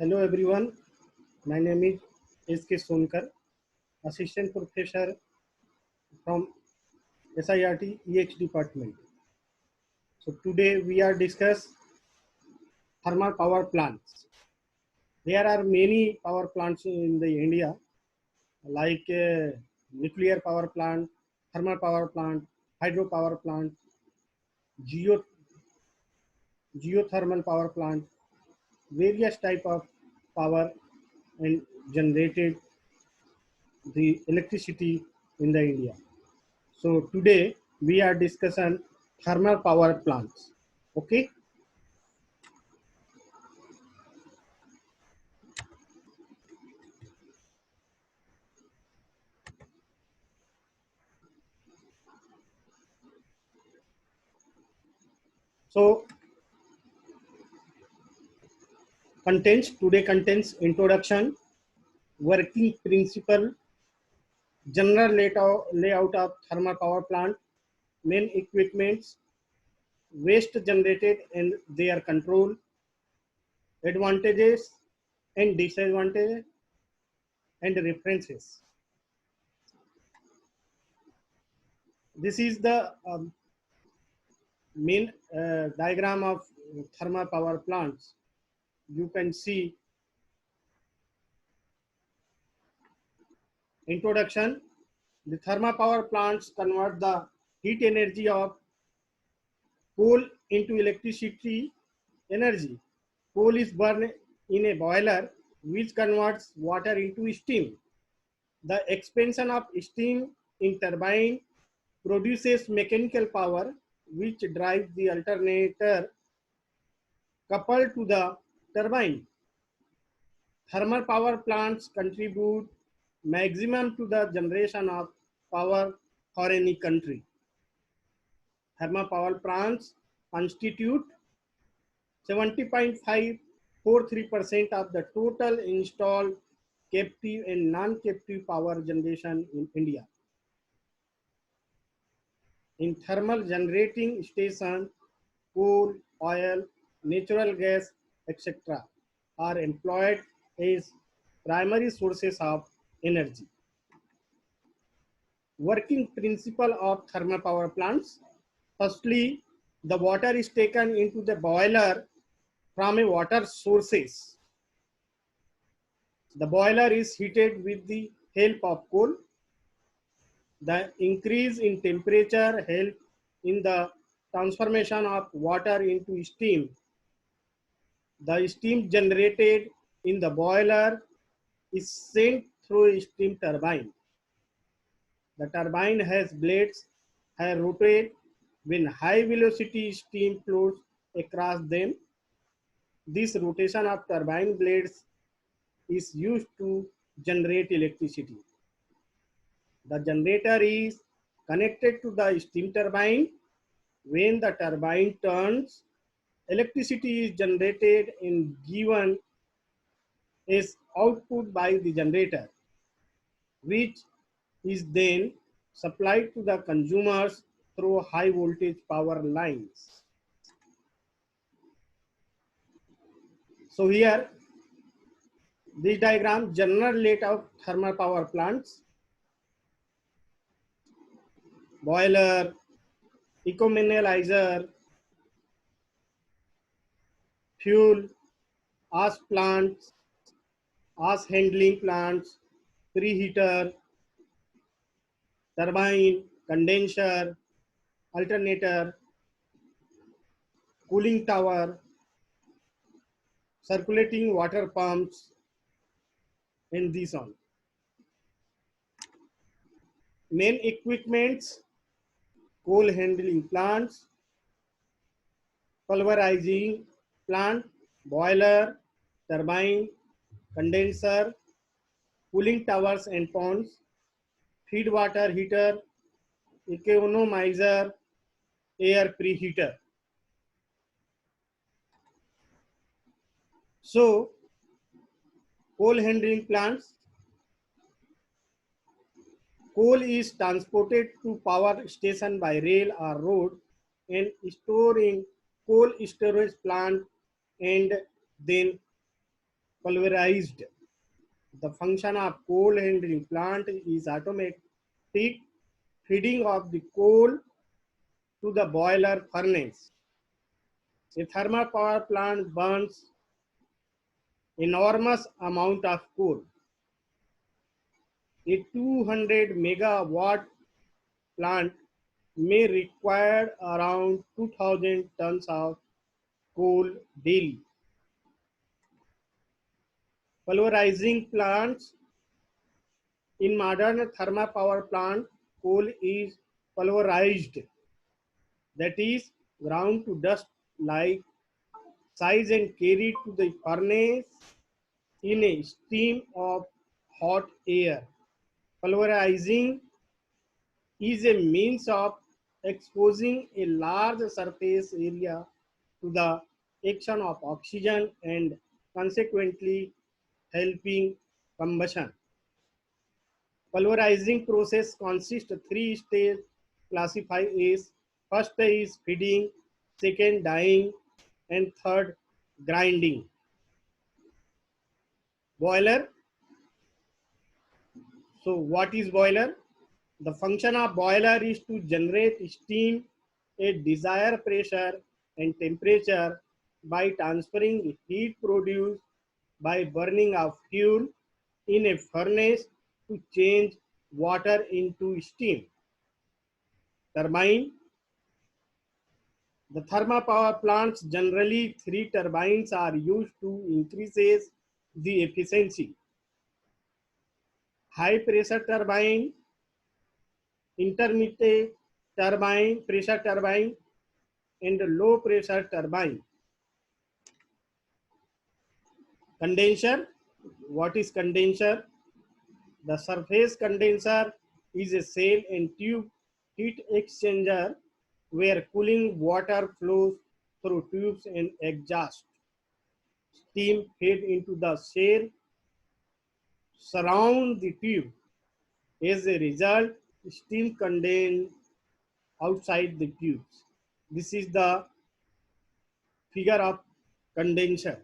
Hello everyone, my name is S.K. Sonkar, Assistant Professor from SIRT EH Department. So today we are discuss thermal power plants. There are many power plants in the India like nuclear power plant, thermal power plant, hydro power plant, geo, geothermal power plant, various type of power and generated the electricity in the India. So today we are discussing thermal power plants. Okay. So today contains introduction, working principle, general layout of thermal power plant, main equipments, waste generated and their control, advantages and disadvantages, and references. This is the main diagram of thermal power plants. You can see introduction. The thermal power plants convert the heat energy of coal into electricity energy. Coal is burned in a boiler which converts water into steam. The expansion of steam in turbine produces mechanical power which drives the alternator coupled to the turbine. Thermal power plants contribute maximum to the generation of power for any country. Thermal power plants constitute 70.543% of the total installed captive and non-captive power generation in India. In thermal generating stations, coal, oil, natural gas, etc. are employed as primary sources of energy. Working principle of thermal power plants. Firstly, the water is taken into the boiler from a water sources. The boiler is heated with the help of coal. The increase in temperature helps in the transformation of water into steam. The steam generated in the boiler is sent through a steam turbine. The turbine has blades that rotate when high velocity steam flows across them. This rotation of turbine blades is used to generate electricity. The generator is connected to the steam turbine. When the turbine turns, electricity is generated and given as output by the generator, which is then supplied to the consumers through high voltage power lines. So here, this diagram general layout of thermal power plants, boiler, ecomineralizer, fuel, ash plants, ash handling plants, preheater, turbine, condenser, alternator, cooling tower, circulating water pumps, and these on. Main equipments, coal handling plants, pulverizing plant, boiler, turbine, condenser, cooling towers and ponds, feed water heater, economizer, air preheater. So, coal handling plants, coal is transported to power station by rail or road and stored in coal storage plant and then pulverized. The function of coal handling plant is automatic feeding of the coal to the boiler furnace. A thermal power plant burns enormous amount of coal. A 200 megawatt plant may require around 2000 tons of coal daily. Pulverizing plants. In modern thermal power plant, coal is pulverized, that is, ground to dust like size and carried to the furnace in a stream of hot air. Pulverizing is a means of exposing a large surface area to the action of oxygen and consequently helping combustion. Pulverizing process consists of three stages classified as first is feeding, second dyeing, and third grinding. Boiler. So what is boiler? The function of boiler is to generate steam at desired pressure and temperature by transferring heat produced by burning of fuel in a furnace to change water into steam. Turbine. The thermal power plants generally three turbines are used to increase the efficiency. High pressure turbine, intermediate turbine, pressure turbine, and low pressure turbine. Condenser. What is condenser? The surface condenser is a cell and tube heat exchanger where cooling water flows through tubes and exhaust. Steam fed into the shell surround the tube. As a result, steam condenses outside the tubes. This is the figure of condenser.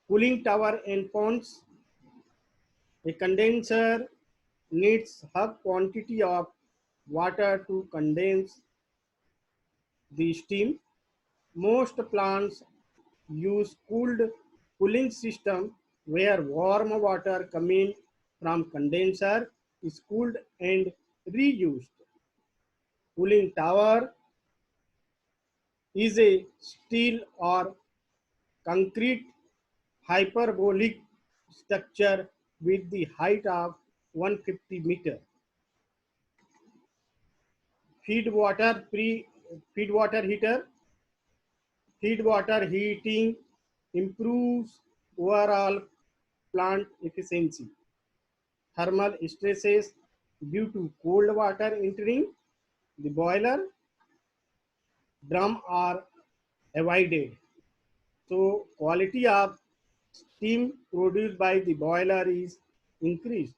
Cooling tower and ponds. A condenser needs high quantity of water to condense the steam. Most plants use cooled cooling system where warm water coming from condenser is cooled and reused. Cooling tower is a steel or concrete hyperbolic structure with the height of 150 meter. Feed water feed water heater. Feed water heating improves overall plant efficiency. Thermal stresses due to cold water entering the boiler drum are avoided. So quality of steam produced by the boiler is increased.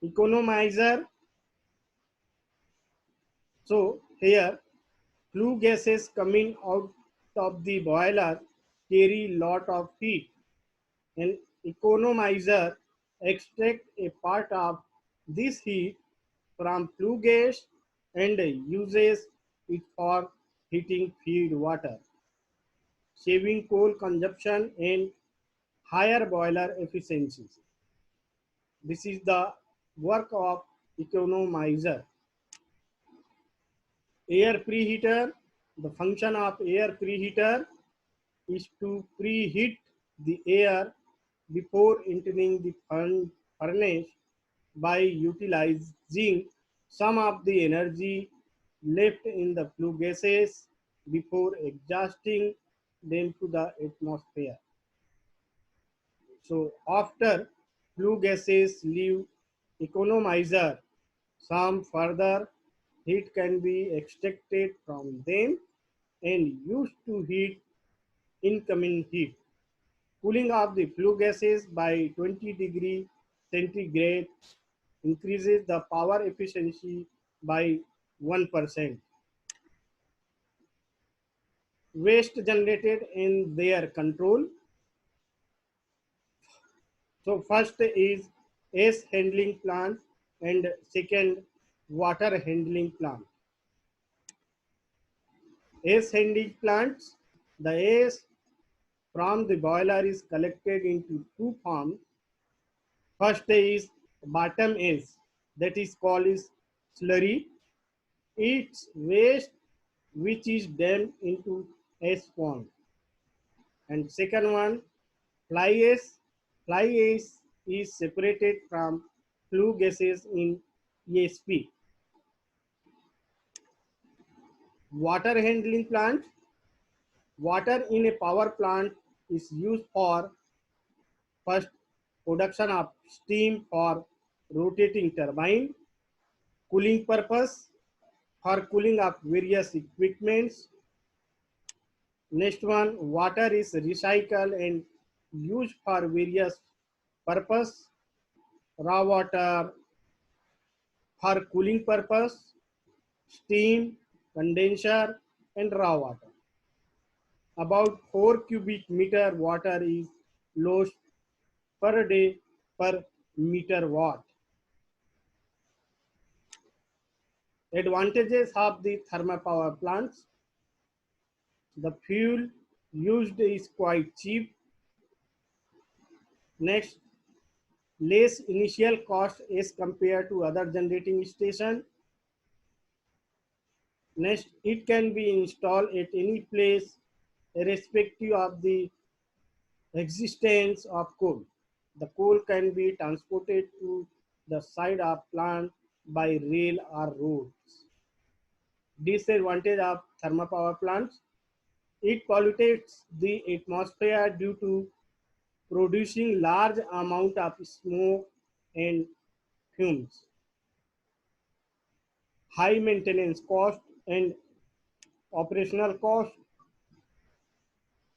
Economizer. So here flue gases coming out of the boiler carry lot of heat. An economizer extract a part of this heat from flue gas and uses it for heating feed water, saving coal consumption and higher boiler efficiencies. This is the work of economizer. Air preheater. The function of air preheater is to preheat the air before entering the furnace by utilizing some of the energy left in the flue gases before exhausting them to the atmosphere. So after flue gases leave economizer, some further heat can be extracted from them and used to heat incoming heat. Cooling of the flue gases by 20 degree centigrade increases the power efficiency by 1%. waste generated in their control. So first is ace handling plant and second water handling plant. Ace handling plants, the ace from the boiler is collected into two forms. First is bottom ace, that is called is slurry. It's waste which is damped into ace form. And second one, fly ace. Fly ace is separated from flue gases in ESP. Water handling plant. Water in a power plant is used for first production of steam for rotating turbine, cooling purpose, for cooling of various equipments. Next one, water is recycled and used for various purpose, raw water for cooling purpose, steam, condenser, and raw water. About 4 cubic meter water is lost per day per meter watt. Advantages of the thermal power plants. The fuel used is quite cheap. Next, less initial cost as compared to other generating station. Next, it can be installed at any place irrespective of the existence of coal. The coal can be transported to the site of plant by rail or roads. Disadvantage of thermal power plants. It pollutes the atmosphere due to producing large amount of smoke and fumes. High maintenance cost and operational cost,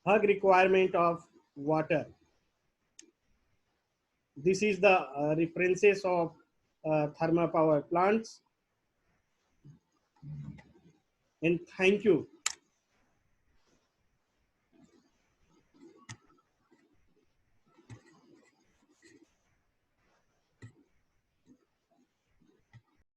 hug requirement of water. This is the references of thermal power plants, and thank you.